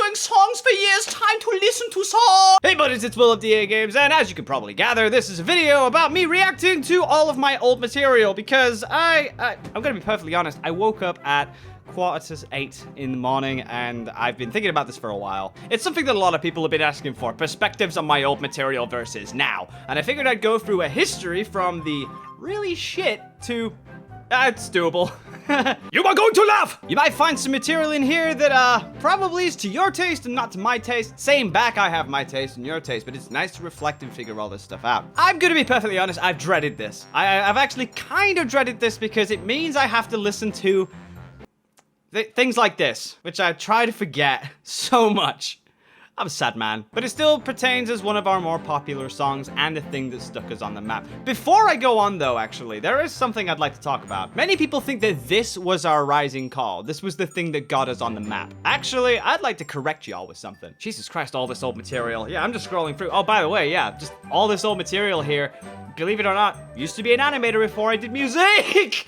doing songs for years. Time to listen to songs. Hey buddies, it's Will of DAGames, and as you can probably gather, this is a video about me reacting to all of my old material because I'm gonna be perfectly honest, I woke up at 7:45 in the morning, and I've been thinking about this for a while. It's something that a lot of people have been asking for, perspectives on my old material versus now. And I figured I'd go through a history from the really shit to, it's doable. You are going to laugh! You might find some material in here that probably is to your taste and not to my taste. Same back, I have my taste and your taste, but it's nice to reflect and figure all this stuff out. I'm gonna be perfectly honest, I've dreaded this. I've actually kind of dreaded this because it means I have to listen to things like this, which I try to forget so much. I'm a sad man, but it still pertains as one of our more popular songs and a thing that stuck us on the map. Before I go on though, actually, there is something I'd like to talk about. Many people think that this was our rising call. This was the thing that got us on the map. Actually, I'd like to correct y'all with something. Jesus Christ, all this old material. Yeah, I'm just scrolling through. Oh, by the way, yeah, just all this old material here. Believe it or not, used to be an animator before I did music.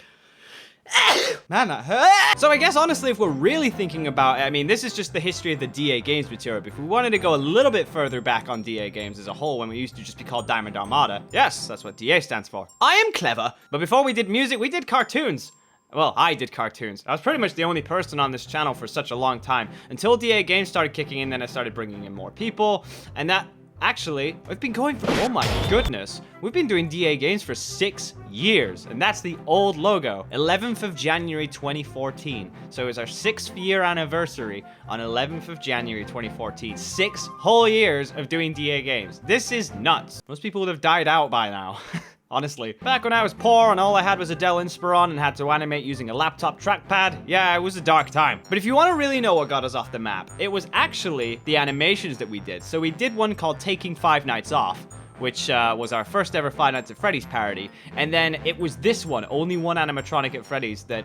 Man, that hurt. So I guess honestly, if we're really thinking about it, I mean, this is just the history of the DAGames material. But if we wanted to go a little bit further back on DAGames as a whole, when we used to just be called Diamond Armada. Yes, that's what DA stands for. I am clever. But before we did music, we did cartoons. Well, I did cartoons. I was pretty much the only person on this channel for such a long time. Until DAGames started kicking in, then I started bringing in more people. And that... Actually, we've been going for, oh my goodness, we've been doing DAGames for 6 years, and that's the old logo. 11th of January 2014. So it was our 6th year anniversary on 11th of January 2014. 6 whole years of doing DAGames. This is nuts. Most people would have died out by now. Honestly. Back when I was poor and all I had was a Dell Inspiron and had to animate using a laptop trackpad, yeah, it was a dark time. But if you want to really know what got us off the map, it was actually the animations that we did. So we did one called Taking 5 Nights Off, which was our first ever Five Nights at Freddy's parody. And then it was this one, Only One Animatronic at Freddy's, that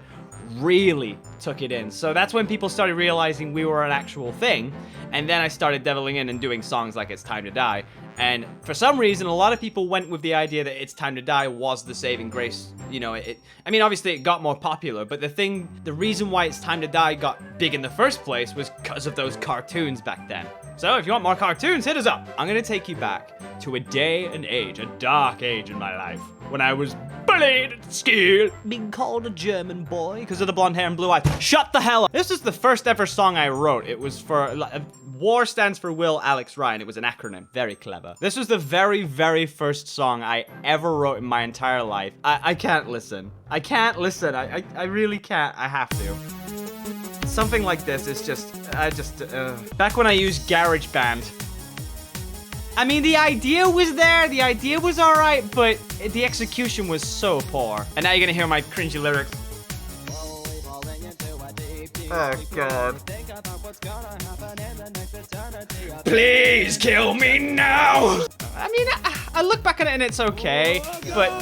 really took it in. So that's when people started realizing we were an actual thing. And then I started deviling in and doing songs like It's Time to Die. And for some reason, a lot of people went with the idea that It's Time to Die was the saving grace. You know, I mean, obviously it got more popular, but the reason why It's Time to Die got big in the first place was because of those cartoons back then. So if you want more cartoons, hit us up. I'm gonna take you back to a day and age, a dark age in my life, when I was bullied at school, being called a German boy because of the blonde hair and blue eyes. Shut the hell up. This is the first ever song I wrote. It was for, WAR stands for Will Alex Ryan. It was an acronym. Very clever. This was the very, very first song I ever wrote in my entire life. I can't listen. I can't listen. I really can't. I have to. Something like this is just, back when I used GarageBand. I mean, the idea was there, the idea was alright, but the execution was so poor. And now you're gonna hear my cringy lyrics. Oh, God. Please kill me now! I mean, I look back at it and it's okay, but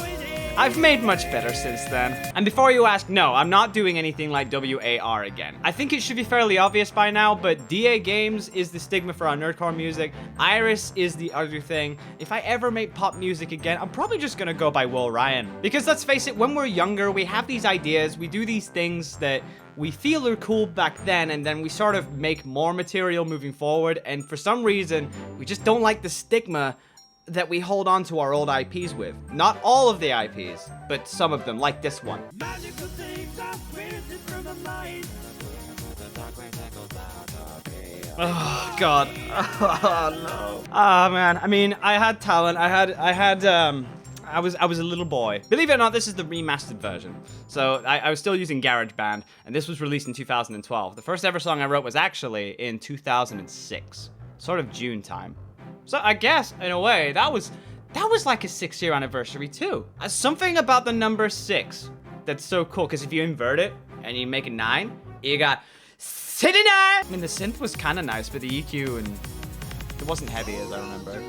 I've made much better since then. And before you ask, no, I'm not doing anything like WAR again. I think it should be fairly obvious by now, but DAGames is the stigma for our nerdcore music. Iris is the other thing. If I ever make pop music again, I'm probably just gonna go by Will Ryan. Because let's face it, when we're younger, we have these ideas, we do these things that we feel are cool back then, and then we sort of make more material moving forward, and for some reason, we just don't like the stigma that we hold on to our old IPs with. Not all of the IPs, but some of them, like this one. Oh, God. Oh, no. Ah, man. I mean, I had talent. I was a little boy. Believe it or not, this is the remastered version. So I was still using GarageBand, and this was released in 2012. The first ever song I wrote was actually in 2006, sort of June time. So I guess, in a way, that was like a 6-year anniversary too. Something about the number 6 that's so cool, because if you invert it and you make a 9, you got 69! I mean, the synth was kind of nice, but the EQ, and it wasn't heavy as I remember.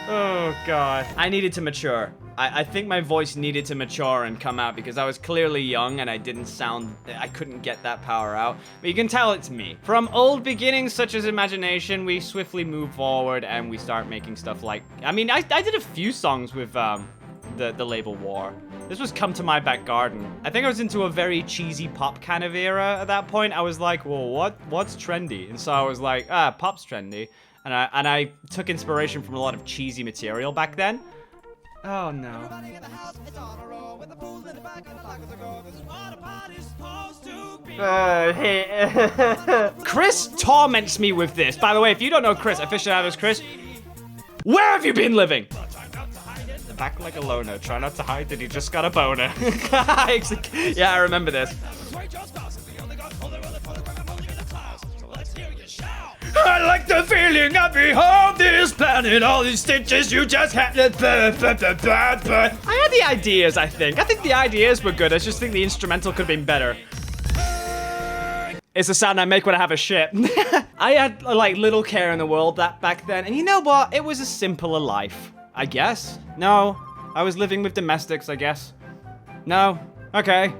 Oh, God. I needed to mature. I think my voice needed to mature and come out because I was clearly young and I couldn't get that power out. But you can tell it's me. From old beginnings such as imagination, we swiftly move forward and we start making stuff like, I mean, I did a few songs with the label war. This was Come to My Back Garden. I think I was into a very cheesy pop kind of era at that point. I was like, well, what's trendy? And so I was like, pop's trendy. And I took inspiration from a lot of cheesy material back then. Oh no. Chris torments me with this. By the way, if you don't know Chris, aficionados Chris, where have you been living? Back like a loner. Try not to hide that he just got a boner. Yeah, I remember this. I like the feeling of behold this planet, all these stitches you just had. I had the ideas, I think. I think the ideas were good. I just think the instrumental could have been better. It's the sound I make when I have a shit. I had like little care in the world back then, and you know what? It was a simpler life, I guess. No, I was living with domestics, I guess. No, okay,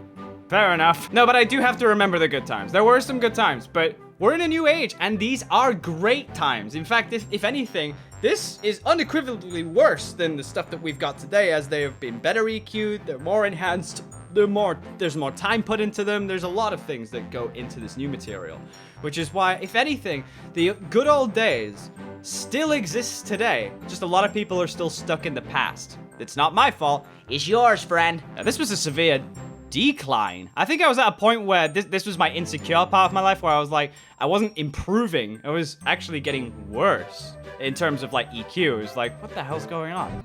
fair enough. No, but I do have to remember the good times. There were some good times, but we're in a new age, and these are great times. In fact, if anything, this is unequivocally worse than the stuff that we've got today, as they have been better EQ'd, they're more enhanced, there's more time put into them. There's a lot of things that go into this new material, which is why, if anything, the good old days still exists today. Just a lot of people are still stuck in the past. It's not my fault. It's yours, friend. Now, this was a severe decline. I think I was at a point where this was my insecure part of my life, where I was like, I wasn't improving. I was actually getting worse in terms of like EQ. It was like, what the hell's going on?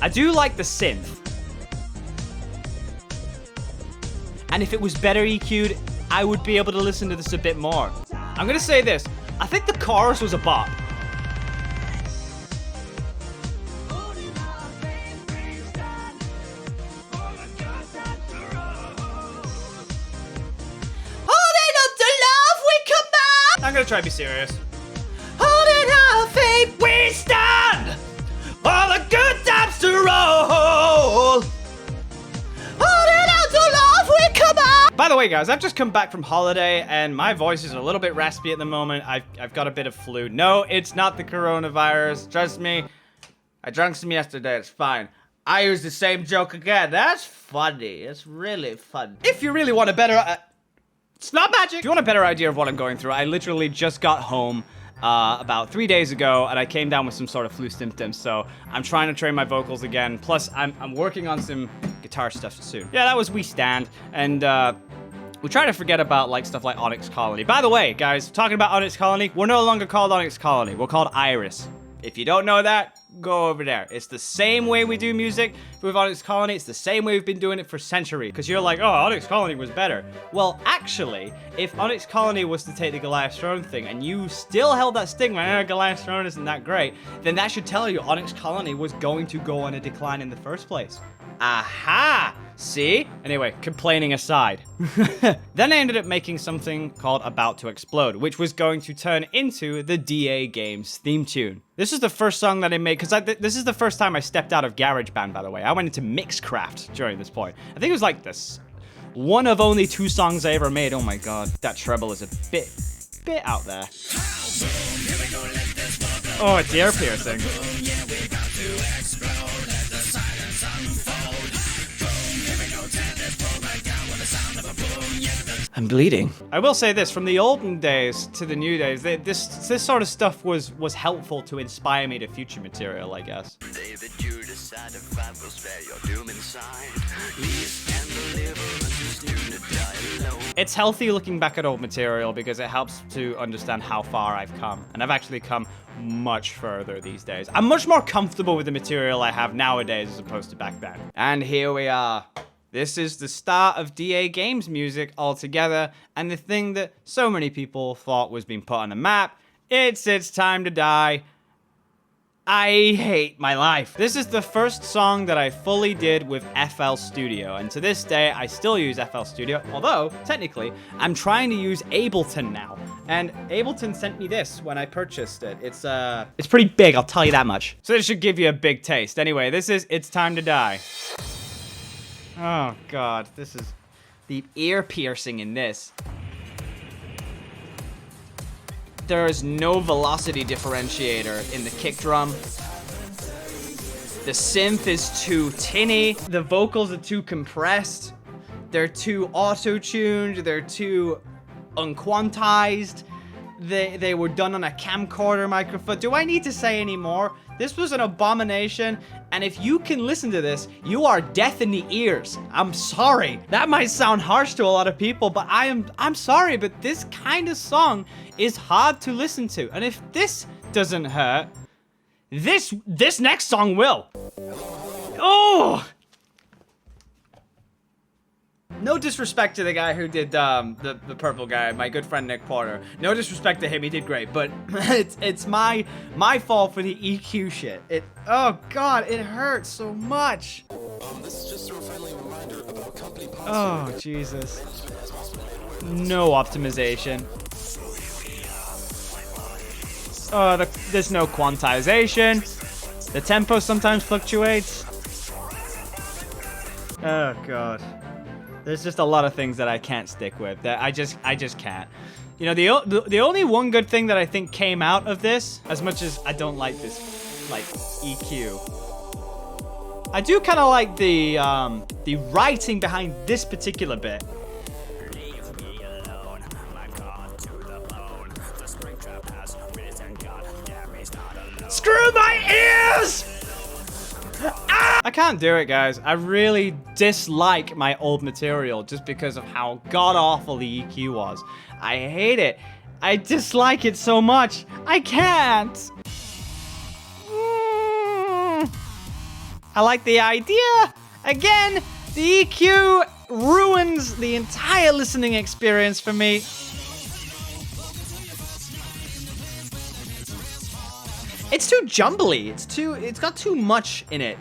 I do like the synth. And if it was better EQ'd, I would be able to listen to this a bit more. I'm gonna say this. I think the chorus was a bop. I'm gonna try to be serious. Holding our faith, we stand. All the good times to roll. Holding out to love, we come out. By the way, guys, I've just come back from holiday, and my voice is a little bit raspy at the moment. I've got a bit of flu. No, it's not the coronavirus. Trust me. I drank some yesterday. It's fine. I use the same joke again. That's funny. It's really fun. If you really want a better... It's not magic. If you want a better idea of what I'm going through, I literally just got home about 3 days ago, and I came down with some sort of flu symptoms, so I'm trying to train my vocals again. Plus, I'm working on some guitar stuff soon. Yeah, that was We Stand, and we try to forget about like stuff like Onyx Colony. By the way, guys, talking about Onyx Colony, we're no longer called Onyx Colony. We're called Iris. If you don't know that, go over there. It's the same way we do music with Onyx Colony. It's the same way we've been doing it for centuries. Because you're like, oh, Onyx Colony was better. Well, actually, if Onyx Colony was to take the Goliath Throne thing and you still held that stigma, Goliath Throne isn't that great, then that should tell you Onyx Colony was going to go on a decline in the first place. Aha! See? Anyway, complaining aside. Then I ended up making something called About to Explode, which was going to turn into the DAGames theme tune. This is the first song that I made, because this is the first time I stepped out of GarageBand, by the way. I went into Mixcraft during this point. I think it was like this. One of only 2 songs I ever made. Oh my god, that treble is a bit out there. Oh, it's ear piercing. I'm bleeding. I will say this, from the olden days to the new days, this sort of stuff was helpful to inspire me to future material, I guess. David, you decide if I will spare your doom inside. It's healthy looking back at old material because it helps to understand how far I've come. And I've actually come much further these days. I'm much more comfortable with the material I have nowadays as opposed to back then. And here we are. This is the start of DAGames music altogether, and the thing that so many people thought was being put on the map, it's time to die. I hate my life. This is the first song that I fully did with FL Studio, and to this day, I still use FL Studio, although, technically, I'm trying to use Ableton now. And Ableton sent me this when I purchased it. It's pretty big, I'll tell you that much. So this should give you a big taste. Anyway, this is It's Time to Die. Oh god, this is the ear piercing in this. There is no velocity differentiator in the kick drum. The synth is too tinny. The vocals are too compressed. They're too auto-tuned. They're too unquantized. They were done on a camcorder microphone. Do I need to say any more? This was an abomination, and if you can listen to this, you are deaf in the ears. I'm sorry. That might sound harsh to a lot of people, but I'm sorry, but this kind of song is hard to listen to. And if this doesn't hurt, this next song will. Oh! No disrespect to the guy who did the purple guy, my good friend Nick Porter. No disrespect to him, he did great, but it's my fault for the EQ shit. Oh god, it hurts so much. This is just a friendly reminder about company policy. Oh Jesus. No optimization. Oh, there's no quantization. The tempo sometimes fluctuates. Oh god. There's just a lot of things that I can't stick with. That I just can't. You know, the only one good thing that I think came out of this, as much as I don't like this, like, EQ, I do kind of like the writing behind this particular bit. Screw my ears! Ah! I can't do it, guys. I really dislike my old material just because of how god-awful the EQ was. I hate it. I dislike it so much. I can't. I like the idea. Again, the EQ ruins the entire listening experience for me. It's too jumbly. It's got too much in it.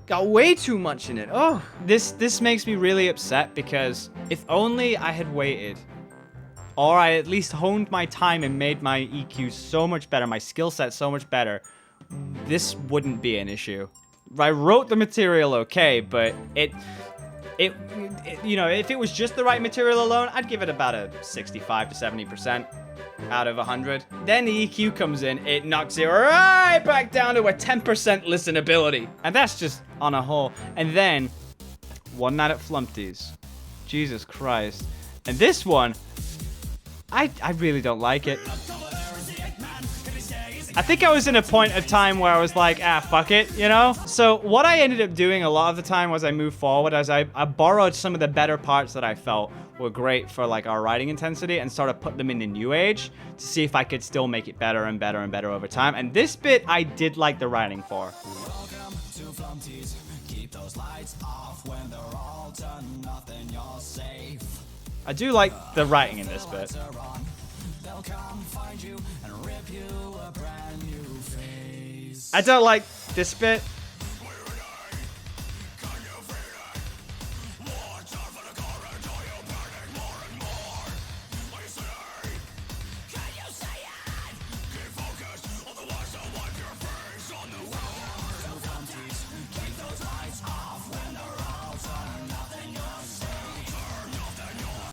Got way too much in it. Oh, this makes me really upset because if only I had waited, or I at least honed my time and made my EQ so much better, my skill set so much better, this wouldn't be an issue. I wrote the material okay, but it you know, if it was just the right material alone, I'd give it about a 65 to 70%. Out of 100. Then the EQ comes in, it knocks it right back down to a 10% listenability. And that's just on a whole. And then, One Night at Flumpty's. Jesus Christ. And this one, I really don't like it. I think I was in a point of time where I was like, fuck it, you know? So what I ended up doing a lot of the time as I moved forward, as I borrowed some of the better parts that I felt were great for like our writing intensity and started putting them in the new age to see if I could still make it better and better and better over time. And this bit I did like the writing for. Welcome to Flumpty's. Keep those lights off when they're all done. Nothing, you're safe. I do like the writing in this bit. They'll come find you and rip you a brand new face. I don't like this bit.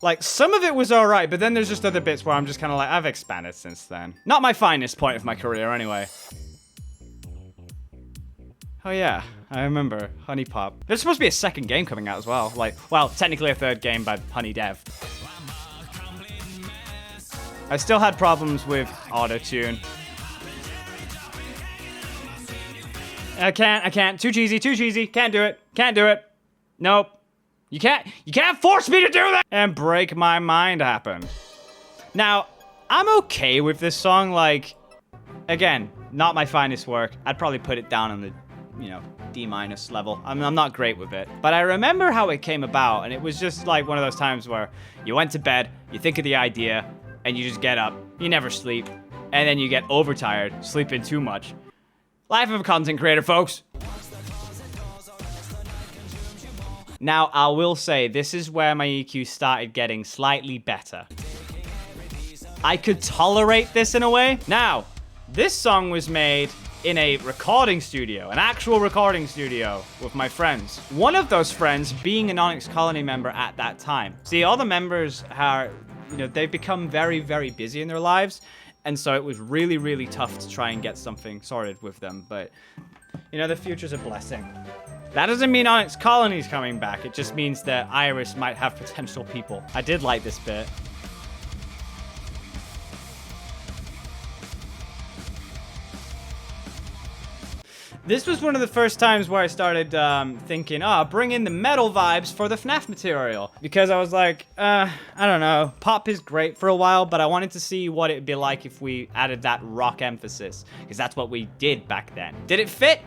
Like, some of it was alright, but then there's just other bits where I'm just kind of like, I've expanded since then. Not my finest point of my career, anyway. Oh yeah, I remember. Honey Pop. There's supposed to be a second game coming out as well. Like, well, technically a third game by Honey Dev. I still had problems with auto-tune. I can't. Too cheesy, Can't do it. Nope. You can't force me to do that! And Break My Mind happened. Now, I'm okay with this song, like, again, not my finest work. I'd probably put it down on the, you know, D- level. I'm not great with it. But I remember how it came about, and it was just like one of those times where you went to bed, you think of the idea, and you just get up, you never sleep, and then you get overtired, sleeping too much. Life of a content creator, folks. Now, I will say, this is where my EQ started getting slightly better. I could tolerate this in a way. Now, this song was made in a recording studio, an actual recording studio with my friends. One of those friends being an Onyx Colony member at that time. See, all the members are, you know, they've become very, very busy in their lives. And so it was really, really tough to try and get something sorted with them. But You know, the future's a blessing. That doesn't mean Onyx Colony's coming back. It just means that Iris might have potential people. I did like this bit. This was one of the first times where I started thinking, bring in the metal vibes for the FNAF material. Because I was like, I don't know, pop is great for a while, but I wanted to see what it'd be like if we added that rock emphasis. Because that's what we did back then. Did it fit?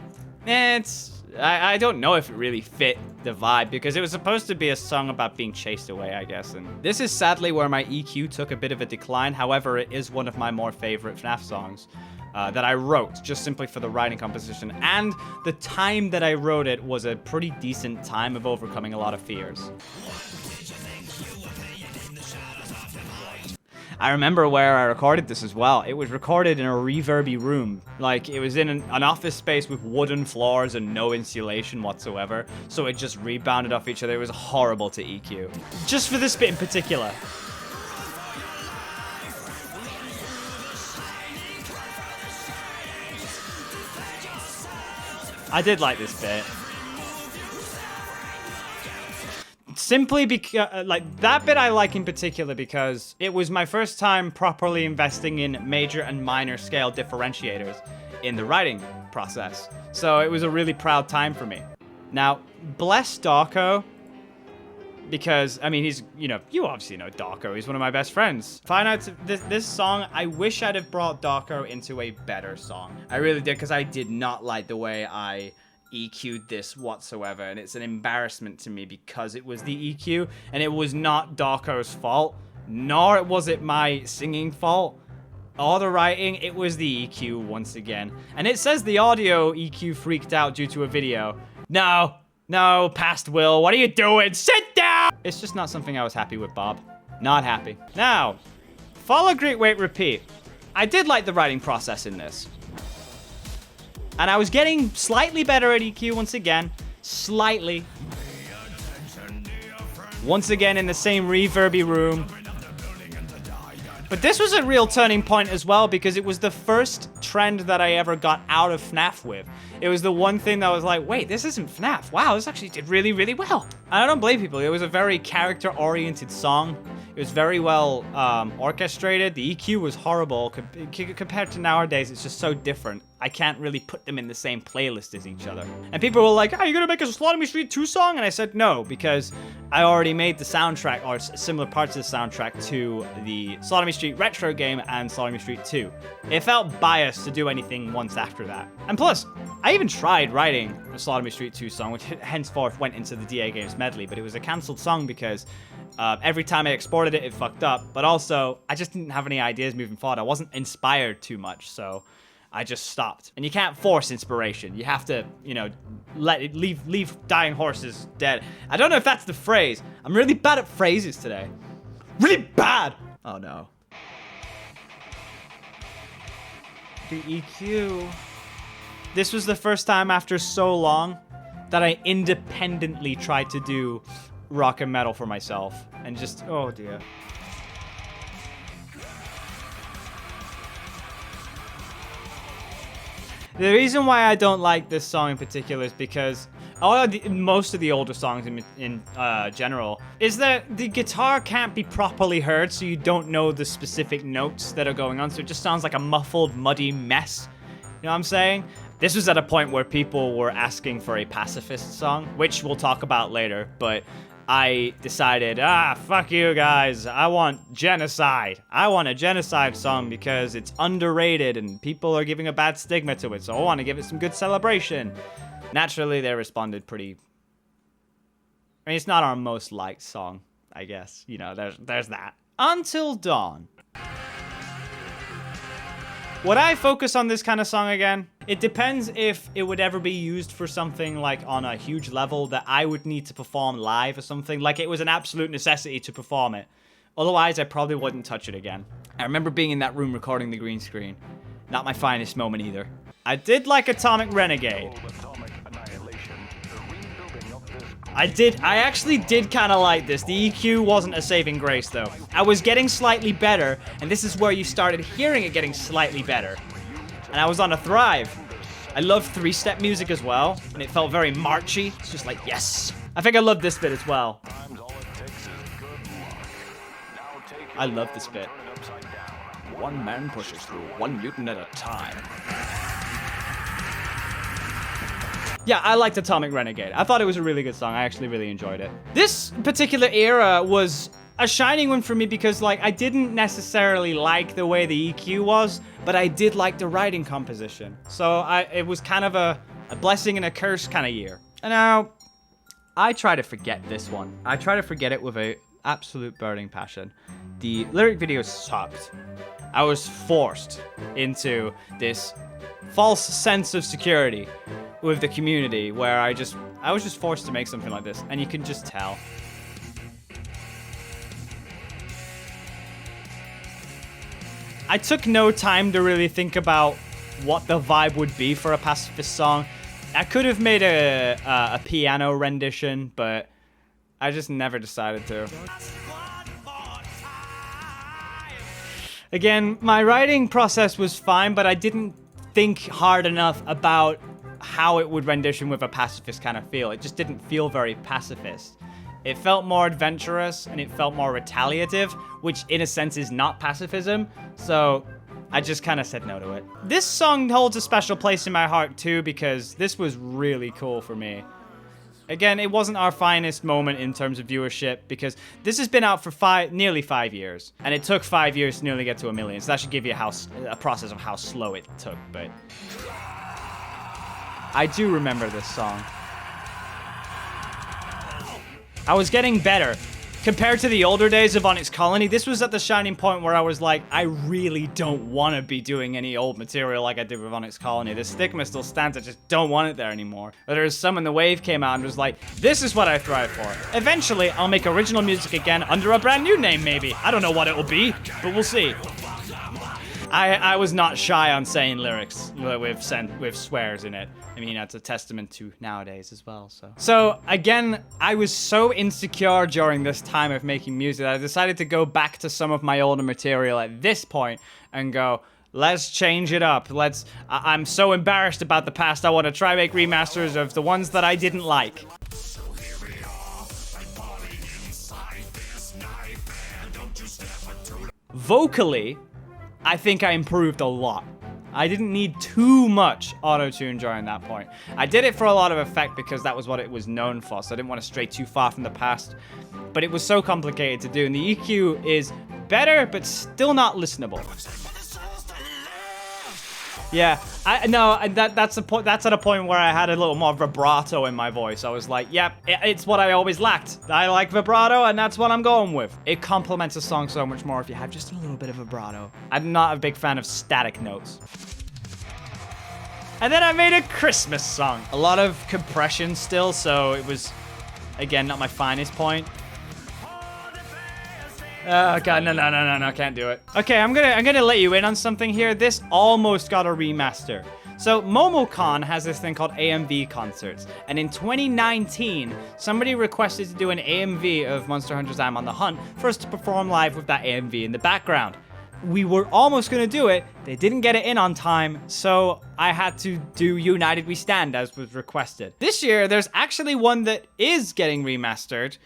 I don't know if it really fit the vibe, because it was supposed to be a song about being chased away, I guess. And this is sadly where my EQ took a bit of a decline. However, it is one of my more favorite FNAF songs. That I wrote just simply for the writing composition, and the time that I wrote it was a pretty decent time of overcoming a lot of fears. I remember where I recorded this as well. It was recorded in a reverby room. Like, it was in an office space with wooden floors and no insulation whatsoever, so it just rebounded off each other. It was horrible to EQ. Just for this bit in particular. I did like this bit. Simply because, that bit I like in particular because it was my first time properly investing in major and minor scale differentiators in the writing process. So it was a really proud time for me. Now, bless Darko, because, I mean, he's, you obviously know Darko. He's one of my best friends. Find out this song, I wish I'd have brought Darko into a better song. I really did, because I did not like the way I EQ'd this whatsoever. And it's an embarrassment to me because it was the EQ, and it was not Darko's fault, nor was it my singing fault, or the writing. It was the EQ once again. And it says the audio EQ freaked out due to a video. No, past Will, what are you doing? Sit down! It's just not something I was happy with, Bob. Not happy. Now, follow, greet, wait, repeat. I did like the writing process in this. And I was getting slightly better at EQ once again. Slightly. Once again in the same reverby room. But this was a real turning point as well, because it was the first trend that I ever got out of FNAF with. It was the one thing that was like, wait, this isn't FNAF. Wow, this actually did really, really well. And I don't blame people. It was a very character-oriented song. It was very well orchestrated. The EQ was horrible. Compared to nowadays, it's just so different. I can't really put them in the same playlist as each other. And people were like, oh, you're gonna make a Slaughter Street 2 song? And I said no, because I already made the soundtrack, or similar parts of the soundtrack, to the Slaughter Street retro game and Slaughter Street 2. It felt biased to do anything once after that. And plus, I even tried writing a Slaughter Street 2 song, which henceforth went into the DAGames medley, but it was a cancelled song because every time I exported it, it fucked up. But also, I just didn't have any ideas moving forward. I wasn't inspired too much, so I just stopped. And you can't force inspiration. You have to, leave dying horses dead. I don't know if that's the phrase. I'm really bad at phrases today. Really bad! Oh no. The EQ. This was the first time after so long that I independently tried to do rock and metal for myself. And just, oh dear. The reason why I don't like this song in particular is because most of the older songs in general is that the guitar can't be properly heard, so you don't know the specific notes that are going on, so it just sounds like a muffled, muddy mess. You know what I'm saying? This was at a point where people were asking for a pacifist song, which we'll talk about later, but I decided, fuck you guys, I want genocide. I want a genocide song because it's underrated and people are giving a bad stigma to it, so I want to give it some good celebration. Naturally, they responded pretty... I mean, it's not our most liked song, I guess. There's that. Until Dawn. Would I focus on this kind of song again? It depends if it would ever be used for something like on a huge level that I would need to perform live or something. Like it was an absolute necessity to perform it. Otherwise, I probably wouldn't touch it again. I remember being in that room recording the green screen. Not my finest moment either. I did like Atomic Renegade. I actually did kind of like this. The EQ wasn't a saving grace, though. I was getting slightly better, and this is where you started hearing it getting slightly better. And I was on a thrive. I love three-step music as well, and it felt very marchy. It's just like, yes. I think I love this bit as well. I love this bit. One man pushes through, one mutant at a time. Yeah, I liked Atomic Renegade. I thought it was a really good song. I actually really enjoyed it. This particular era was a shining one for me because, like, I didn't necessarily like the way the EQ was, but I did like the writing composition. So it was kind of a blessing and a curse kind of year. And now, I try to forget this one. I try to forget it with a absolute burning passion. The lyric video sucked. I was forced into this false sense of security with the community where I was just forced to make something like this, and you can just tell. I took no time to really think about what the vibe would be for a pacifist song. I could have made a piano rendition, but I just never decided to. Again, my writing process was fine, but I didn't think hard enough about how it would rendition with a pacifist kind of feel. It just didn't feel very pacifist. It felt more adventurous, and it felt more retaliative, which in a sense is not pacifism, so I just kind of said no to it. This song holds a special place in my heart too, because this was really cool for me. Again, it wasn't our finest moment in terms of viewership, because this has been out for nearly 5 years, and it took 5 years to nearly get to 1 million, so that should give you a process of how slow it took, but I do remember this song. I was getting better. Compared to the older days of Onyx Colony, this was at the shining point where I was like, I really don't want to be doing any old material like I did with Onyx Colony. The stigma still stands, I just don't want it there anymore. But there's some in the wave came out and was like, this is what I thrive for. Eventually, I'll make original music again under a brand new name maybe. I don't know what it will be, but we'll see. I was not shy on saying lyrics with swears in it. I mean, that's a testament to nowadays as well, so. So, again, I was so insecure during this time of making music that I decided to go back to some of my older material at this point and go, let's change it up. I'm so embarrassed about the past, I want to try make remasters of the ones that I didn't like. Vocally, I think I improved a lot. I didn't need too much auto-tune during that point. I did it for a lot of effect because that was what it was known for, so I didn't want to stray too far from the past. But it was so complicated to do, and the EQ is better, but still not listenable. Yeah, that's at a point where I had a little more vibrato in my voice. I was like, yep, it's what I always lacked. I like vibrato, and that's what I'm going with. It complements a song so much more if you have just a little bit of vibrato. I'm not a big fan of static notes. And then I made a Christmas song. A lot of compression still, so it was, again, not my finest point. Oh god, no, can't do it. Okay, I'm gonna let you in on something here. This almost got a remaster. So MomoCon has this thing called AMV concerts, and in 2019, somebody requested to do an AMV of Monster Hunter's I'm on the Hunt for us to perform live with that AMV in the background. We were almost gonna do it, they didn't get it in on time, so I had to do United We Stand as was requested. This year, there's actually one that is getting remastered.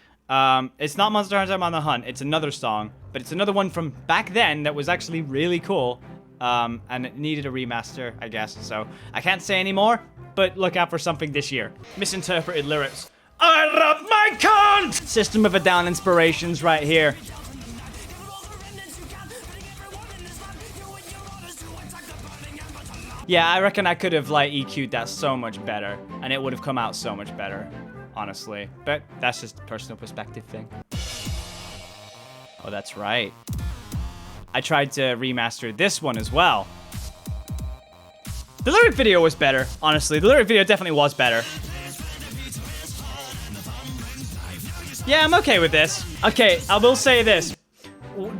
It's not Monster Hunter I'm on the Hunt, it's another song, but it's another one from back then that was actually really cool, and it needed a remaster, I guess, so I can't say any more, but look out for something this year. Misinterpreted lyrics. I love my cunt! System of a Down inspirations right here. Yeah, I reckon I could have, like, EQ'd that so much better, and it would have come out so much better. Honestly, but that's just a personal perspective thing. Oh, that's right. I tried to remaster this one as well. The lyric video was better, honestly. The lyric video definitely was better. Yeah, I'm okay with this. Okay, I will say this.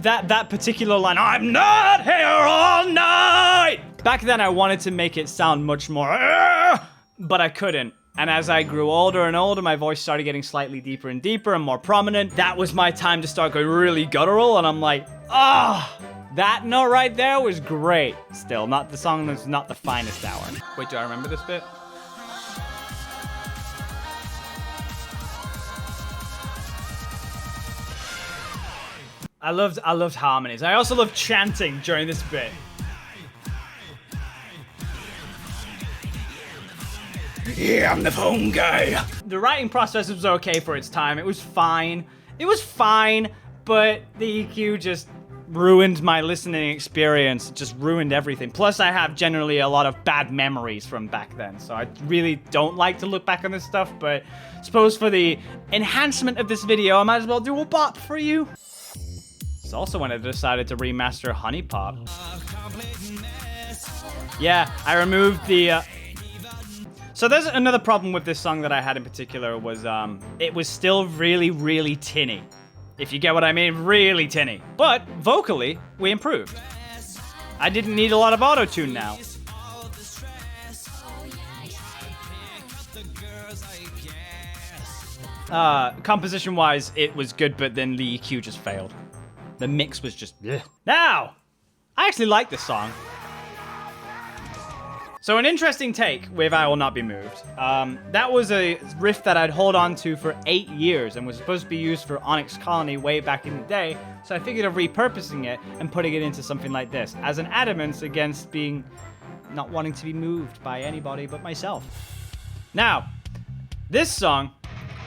That particular line, I'm not here all night! Back then, I wanted to make it sound much more, but I couldn't. And as I grew older and older, my voice started getting slightly deeper and deeper and more prominent. That was my time to start going really guttural, and I'm like, That note right there was great. Still, not the song that's not the finest hour. Wait, do I remember this bit? I loved harmonies. I also loved chanting during this bit. Yeah, I'm the phone guy. The writing process was okay for its time. It was fine. It was fine, but the EQ just ruined my listening experience. It just ruined everything. Plus, I have generally a lot of bad memories from back then, so I really don't like to look back on this stuff, but I suppose for the enhancement of this video, I might as well do a bop for you. It's also when I decided to remaster Honey Pop. Yeah, I removed the... So there's another problem with this song that I had in particular was it was still really, really tinny. If you get what I mean, really tinny. But vocally, we improved. I didn't need a lot of auto-tune now. Composition-wise, it was good, but then the EQ just failed. The mix was just bleh. Now, I actually like this song. So an interesting take with I Will Not Be Moved. That was a riff that I'd hold on to for 8 years and was supposed to be used for Onyx Colony way back in the day. So I figured of repurposing it and putting it into something like this as an adamant against not wanting to be moved by anybody but myself. Now, this song,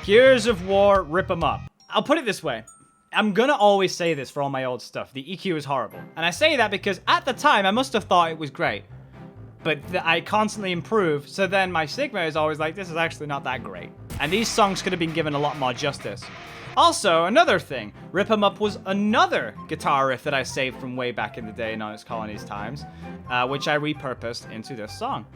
Gears of War, Rip 'Em Up. I'll put it this way. I'm gonna always say this for all my old stuff. The EQ is horrible. And I say that because at the time, I must have thought it was great. But I constantly improve, so then my Sigma is always like, this is actually not that great. And these songs could have been given a lot more justice. Also, another thing, Rip 'Em Up was another guitar riff that I saved from way back in the day in Onyx Colony's times, which I repurposed into this song.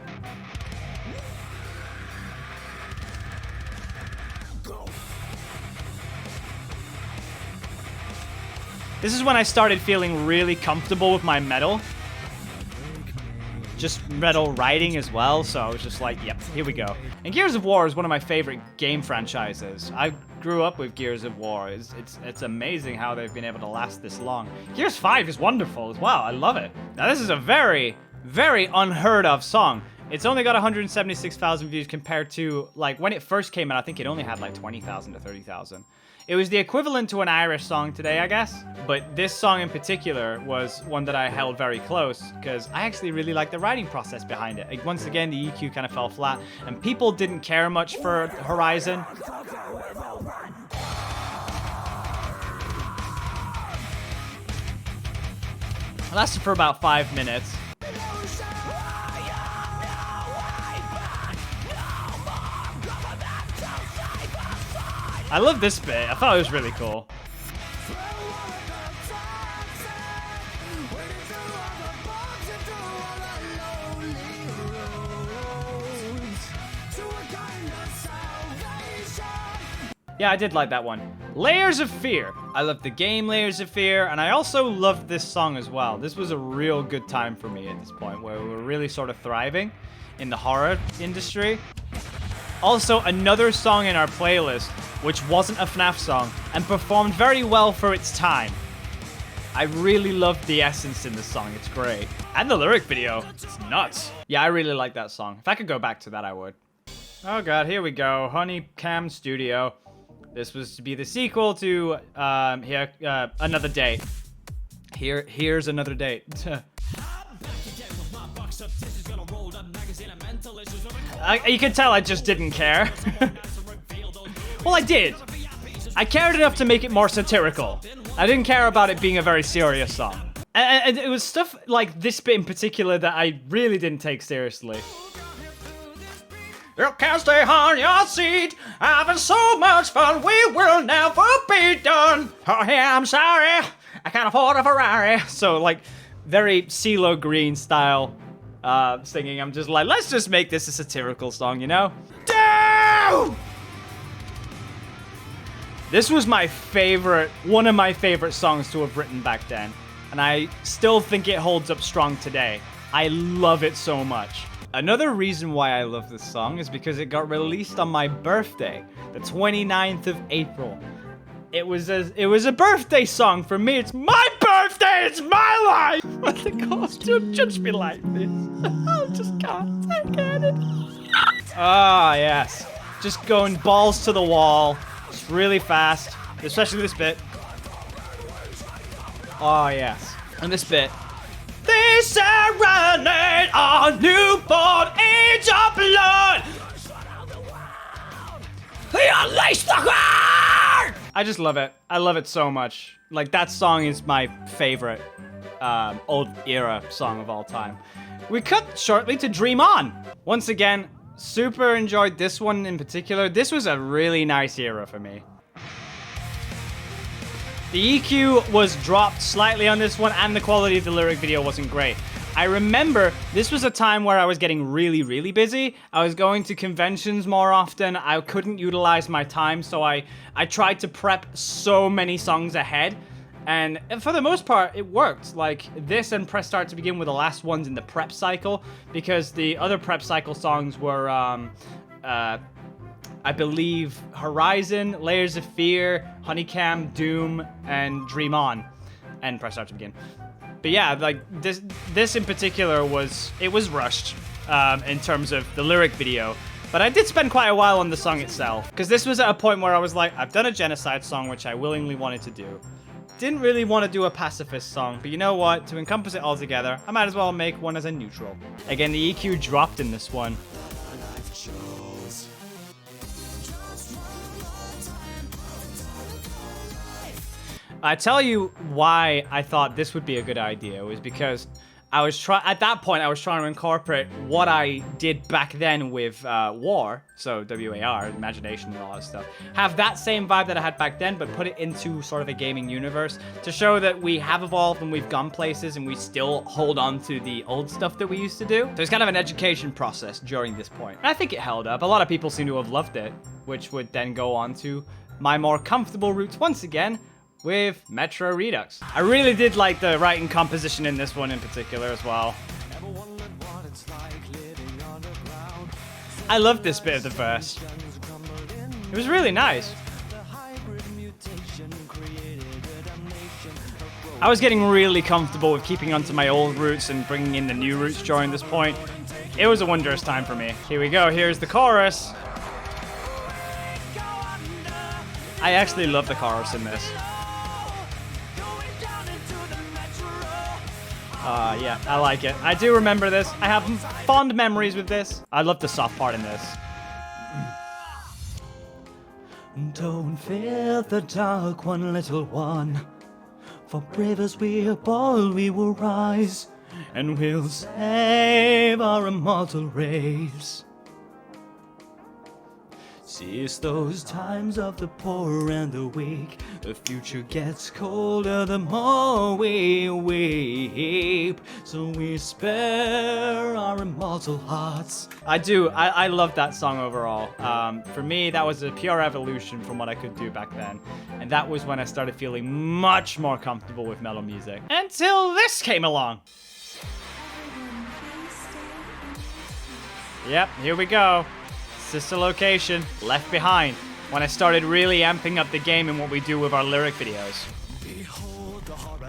This is when I started feeling really comfortable with my metal. Just metal writing as well, so I was just like, yep, here we go. And Gears of War is one of my favorite game franchises. I grew up with Gears of War. It's amazing how they've been able to last this long. Gears 5 is wonderful as well. I love it. Now this is a very, very unheard of song. It's only got 176,000 views compared to, like, when it first came out, I think it only had like 20,000 to 30,000. It was the equivalent to an Irish song today, I guess. But this song in particular was one that I held very close because I actually really liked the writing process behind it. Like, once again, the EQ kind of fell flat and people didn't care much for Horizon. It lasted for about 5 minutes. I love this bit. I thought it was really cool. Yeah, I did like that one. Layers of Fear. I loved the game Layers of Fear, and I also loved this song as well. This was a real good time for me at this point, where we were really sort of thriving in the horror industry. Also, another song in our playlist, which wasn't a FNAF song, and performed very well for its time. I really loved the essence in this song, it's great. And the lyric video, it's nuts. Yeah, I really like that song. If I could go back to that, I would. Oh god, here we go, Honeycam Studio. This was to be the sequel to, Another Date. Here's Another Date. You can tell I just didn't care. Well, I did. I cared enough to make it more satirical. I didn't care about it being a very serious song. And it was stuff like this bit in particular that I really didn't take seriously. You can't stay on your seat, having so much fun, we will never be done. Oh yeah, I'm sorry, I can't afford a Ferrari. So like, very CeeLo Green style singing. I'm just like, let's just make this a satirical song, you know? Damn! This was my favorite, one of my favorite songs to have written back then. And I still think it holds up strong today. I love it so much. Another reason why I love this song is because it got released on my birthday, the 29th of April. It was a birthday song for me. It's my birthday! birthday, it's my life! What the gosh, don't judge me like this. I just can't take it. Ah, yes. Just going balls to the wall. Just really fast. Especially this bit. Oh, yes. And this bit. They serenade our newborn age of blood! They unleash the heart! I just love it. I love it so much. Like, that song is my favorite old era song of all time. We cut shortly to Dream On. Once again, super enjoyed this one in particular. This was a really nice era for me. The EQ was dropped slightly on this one, and the quality of the lyric video wasn't great. I remember this was a time where I was getting really, really busy. I was going to conventions more often. I couldn't utilize my time, so I tried to prep so many songs ahead. And for the most part, it worked. Like, this and Press Start to Begin were the last ones in the prep cycle, because the other prep cycle songs were, I believe, Horizon, Layers of Fear, Honeycomb, Doom, and Dream On, and Press Start to Begin. But yeah, like, this in particular was rushed in terms of the lyric video. But I did spend quite a while on the song itself, because this was at a point where I was like, I've done a genocide song, which I willingly wanted to do. Didn't really want to do a pacifist song, but you know what? To encompass it all together, I might as well make one as a neutral. Again, the EQ dropped in this one. I tell you why I thought this would be a good idea was because I was at that point I was trying to incorporate what I did back then with War, so WAR, imagination and all that stuff. Have that same vibe that I had back then, but put it into sort of a gaming universe to show that we have evolved and we've gone places and we still hold on to the old stuff that we used to do. So it's kind of an education process during this point. And I think it held up. A lot of people seem to have loved it, which would then go on to my more comfortable roots once again, with Metro Redux. I really did like the writing composition in this one in particular as well. I loved this bit of the verse. It was really nice. I was getting really comfortable with keeping onto my old roots and bringing in the new roots during this point. It was a wondrous time for me. Here we go, here's the chorus. I actually love the chorus in this. Yeah, I like it. I do remember this. I have fond memories with this. I love the soft part in this. Don't fear the dark one, little one. For brave as we are bold, we will rise. And we'll save our immortal race. Seize those times of the poor and the weak. The future gets colder the more we weep. So we spare our immortal hearts. I love that song overall. For me, that was a pure evolution from what I could do back then. And that was when I started feeling much more comfortable with metal music. Until this came along. Yep, here we go. Sister location, Left Behind, when I started really amping up the game and what we do with our lyric videos.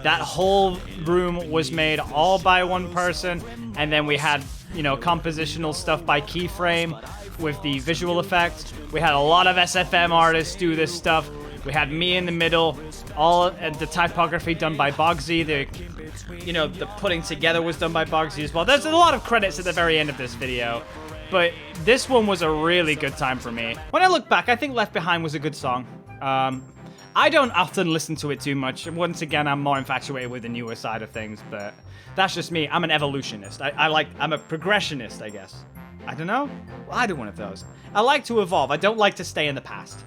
That whole room was made all by one person, and then we had, you know, compositional stuff by Keyframe with the visual effects. We had a lot of SFM artists do this stuff. We had me in the middle, all the typography done by Bogsy, the putting together was done by Bogsy as well. There's a lot of credits at the very end of this video. But this one was a really good time for me. When I look back, I think Left Behind was a good song. I don't often listen to it too much. Once again, I'm more infatuated with the newer side of things, but that's just me. I'm an evolutionist. I'm a progressionist, I guess. I don't know. Either one of those. I like to evolve. I don't like to stay in the past.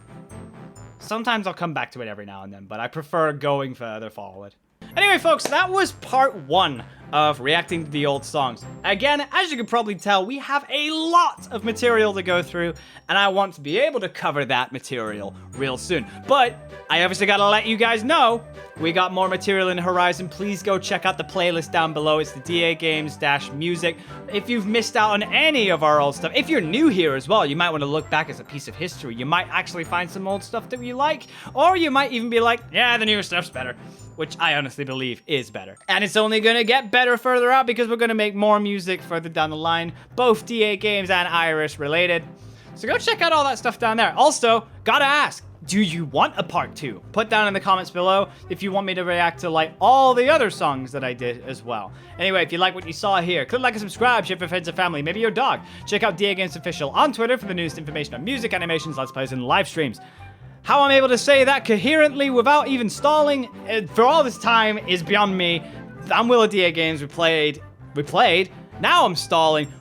Sometimes I'll come back to it every now and then, but I prefer going further forward. Anyway, folks, that was part 1 of reacting to the old songs. Again, as you can probably tell, we have a lot of material to go through, and I want to be able to cover that material real soon. But I obviously gotta let you guys know, we got more material in the horizon. Please go check out the playlist down below. It's the DAGames-music. If you've missed out on any of our old stuff, if you're new here as well, you might want to look back as a piece of history. You might actually find some old stuff that you like, or you might even be like, yeah, the newer stuff's better, which I honestly believe is better. And it's only gonna get better further out because we're gonna make more music further down the line, both DAGames and Irish related. So go check out all that stuff down there. Also, gotta ask, do you want a part 2? Put down in the comments below if you want me to react to like all the other songs that I did as well. Anyway, if you like what you saw here, click like and subscribe, share for friends and family, maybe your dog. Check out DAGames Official on Twitter for the newest information on music, animations, let's plays, and live streams. How I'm able to say that coherently without even stalling for all this time is beyond me. I'm Will of DAGames. We played. Now I'm stalling.